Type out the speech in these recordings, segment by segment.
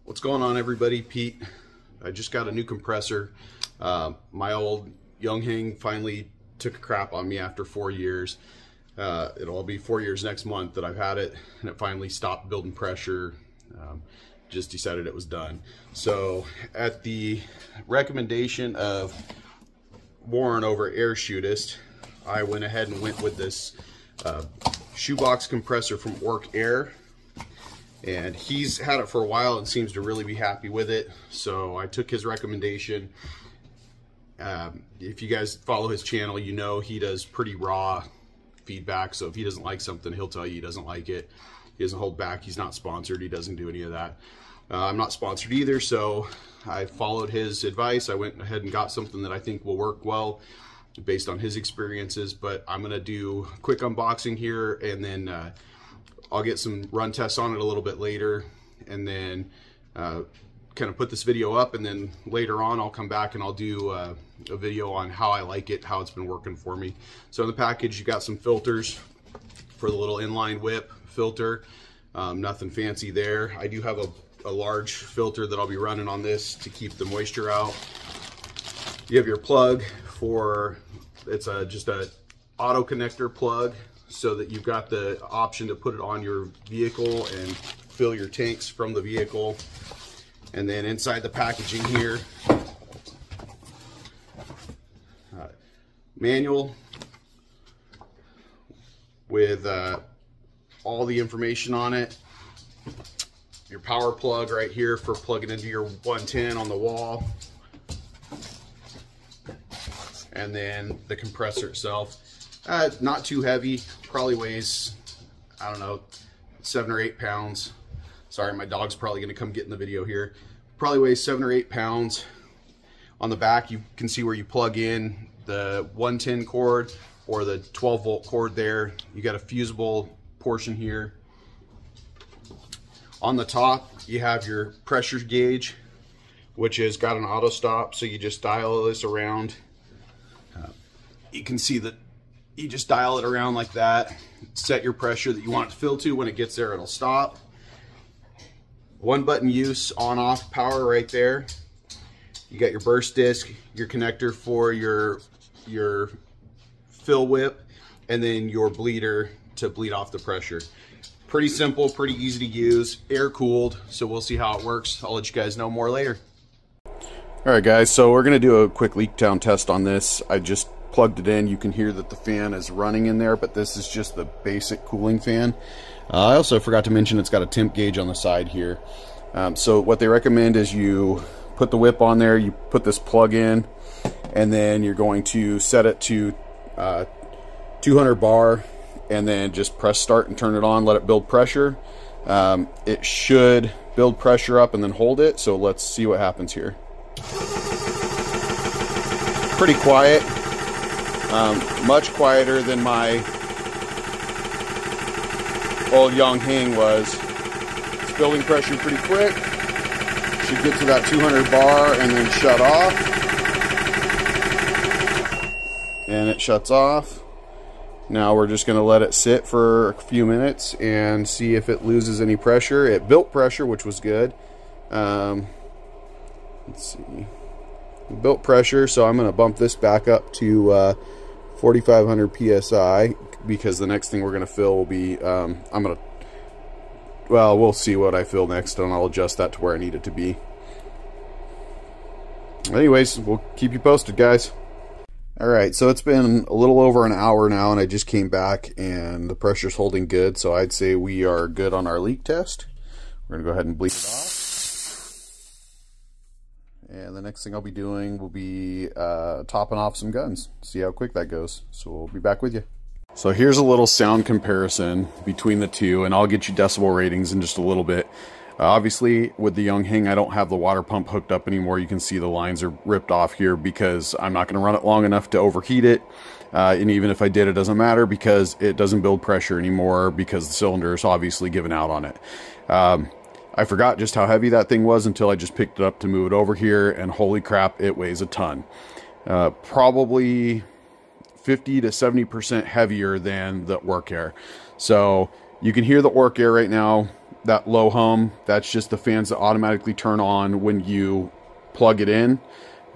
What's going on, everybody? Pete. I just got a new compressor. My old Younghing finally took a crap on me after 4 years. It'll be 4 years next month that I've had it, and it finally stopped building pressure. Just decided it was done. So at the recommendation of Warren over at Air Shootist, I went ahead and went with this shoebox compressor from Orcair. And he's had it for a while and seems to really be happy with it. So I took his recommendation. If you guys follow his channel, you know he does pretty raw feedback. So if he doesn't like something, he'll tell you he doesn't like it. He doesn't hold back. He's not sponsored. He doesn't do any of that. I'm not sponsored either. So I followed his advice. I went ahead and got something that I think will work well based on his experiences. But I'm going to do a quick unboxing here, and then I'll get some run tests on it a little bit later, and then kind of put this video up, and then later on I'll come back and I'll do a video on how I like it, how it's been working for me. So in the package you got some filters for the little inline whip filter. Nothing fancy there. I do have a large filter that I'll be running on this to keep the moisture out. You have your plug for, it's just a auto connector plug, so that you've got the option to put it on your vehicle and fill your tanks from the vehicle. And then inside the packaging here, manual with all the information on it. Your power plug right here for plugging into your 110 on the wall. And then the compressor itself. Not too heavy, probably weighs, I don't know, 7 or 8 pounds. Sorry, my dog's probably gonna come get in the video here. Probably weighs 7 or 8 pounds. On the back, you can see where you plug in the 110 cord or the 12-volt cord there. You got a fusible portion here. On the top, you have your pressure gauge, which has got an auto stop, so you just dial this around. You can see that you just dial it around like that, set your pressure that you want it to fill to. When it gets there, it'll stop. One button use, on off power right there. You got your burst disc, your connector for your fill whip, and then your bleeder to bleed off the pressure. Pretty simple, pretty easy to use, air cooled, so we'll see how it works. I'll let you guys know more later. All right guys, so we're gonna do a quick leak down test on this. I just plugged it in. You can hear that the fan is running in there, but this is just the basic cooling fan. I also forgot to mention it's got a temp gauge on the side here. So what they recommend is you put the whip on there, you put this plug in, and then you're going to set it to 200 bar, and then just press start and turn it on, let it build pressure. It should build pressure up and then hold it, so let's see what happens here. Pretty quiet. Much quieter than my old Younghing was. It's building pressure pretty quick. Should get to that 200 bar and then shut off. And it shuts off. Now we're just going to let it sit for a few minutes and see if it loses any pressure. It built pressure, which was good. Let's see. It built pressure, so I'm going to bump this back up to 4,500 psi, because the next thing we're going to fill will be, well, we'll see what I fill next, and I'll adjust that to where I need it to be. Anyways, we'll keep you posted, guys. Alright, so it's been a little over an hour now, and I just came back, and the pressure's holding good, so I'd say we are good on our leak test. We're going to go ahead and bleed it off. And the next thing I'll be doing will be topping off some guns. See how quick that goes. So we'll be back with you. So here's a little sound comparison between the two, and I'll get you decibel ratings in just a little bit. Obviously, with the Younghing, I don't have the water pump hooked up anymore. You can see the lines are ripped off here because I'm not going to run it long enough to overheat it. And even if I did, it doesn't matter because it doesn't build pressure anymore because the cylinder is obviously giving out on it. I forgot just how heavy that thing was until I just picked it up to move it over here, and holy crap, it weighs a ton. Probably 50 to 70% heavier than the Orcair. So you can hear the Orcair right now that low hum, that's just the fans that automatically turn on when you plug it in.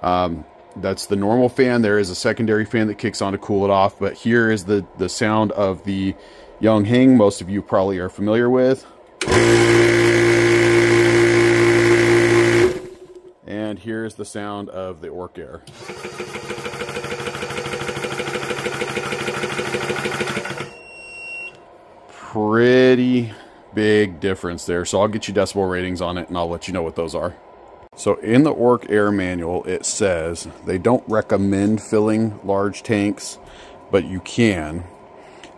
That's the normal fan. There is a secondary fan that kicks on to cool it off, but here is the sound of the Yonghing, most of you probably are familiar with. And here's the sound of the Orcair. Pretty big difference there. So I'll get you decibel ratings on it and I'll let you know what those are. So in the Orcair manual, it says they don't recommend filling large tanks, but you can.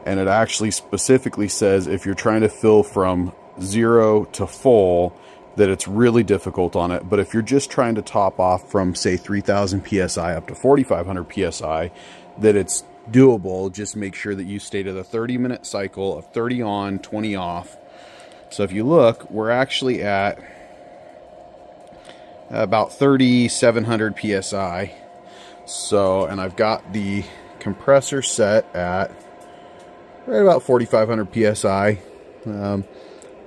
And it actually specifically says if you're trying to fill from 0 to full, that it's really difficult on it. But if you're just trying to top off from, say, 3,000 PSI up to 4,500 PSI, that it's doable. Just make sure that you stay to the 30-minute cycle of 30 on, 20 off. So if you look, we're actually at about 3,700 PSI. So, and I've got the compressor set at right about 4,500 PSI.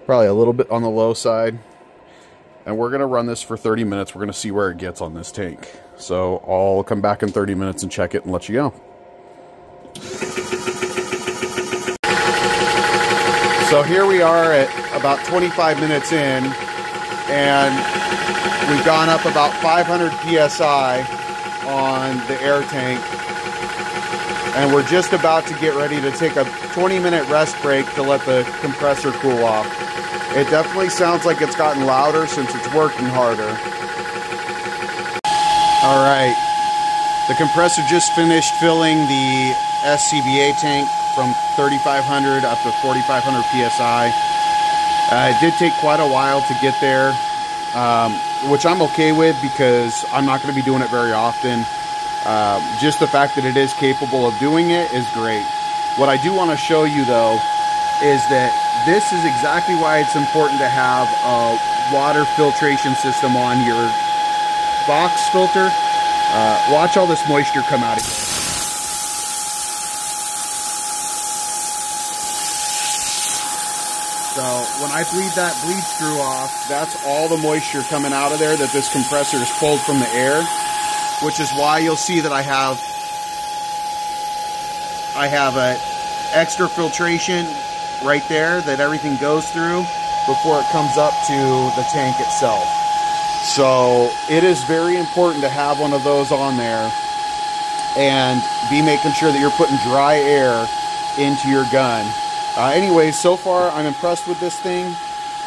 Probably a little bit on the low side. And we're going to run this for 30 minutes. We're going to see where it gets on this tank. So I'll come back in 30 minutes and check it and let you go. So here we are at about 25 minutes in, and we've gone up about 500 PSI on the air tank. And we're just about to get ready to take a 20-minute rest break to let the compressor cool off. It definitely sounds like it's gotten louder since it's working harder. All right, the compressor just finished filling the SCBA tank from 3,500 up to 4,500 PSI. It did take quite a while to get there, which I'm okay with because I'm not going to be doing it very often. Just the fact that it is capable of doing it is great. What I do want to show you though is that this is exactly why it's important to have a water filtration system on your box filter. Watch all this moisture come out of here. So when I bleed that bleed screw off, that's all the moisture coming out of there that this compressor is pulled from the air, which is why you'll see that I have an extra filtration right there that everything goes through before it comes up to the tank itself. So it is very important to have one of those on there and be making sure that you're putting dry air into your gun. Anyways, so far I'm impressed with this thing.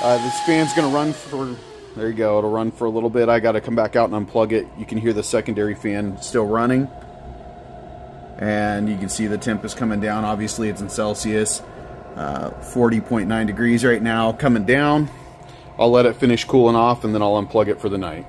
This fan's gonna run for, there you go, it'll run for a little bit. I gotta come back out and unplug it. You can hear the secondary fan still running. And you can see the temp is coming down. Obviously it's in Celsius. 40.9 degrees right now, coming down. I'll let it finish cooling off and then I'll unplug it for the night.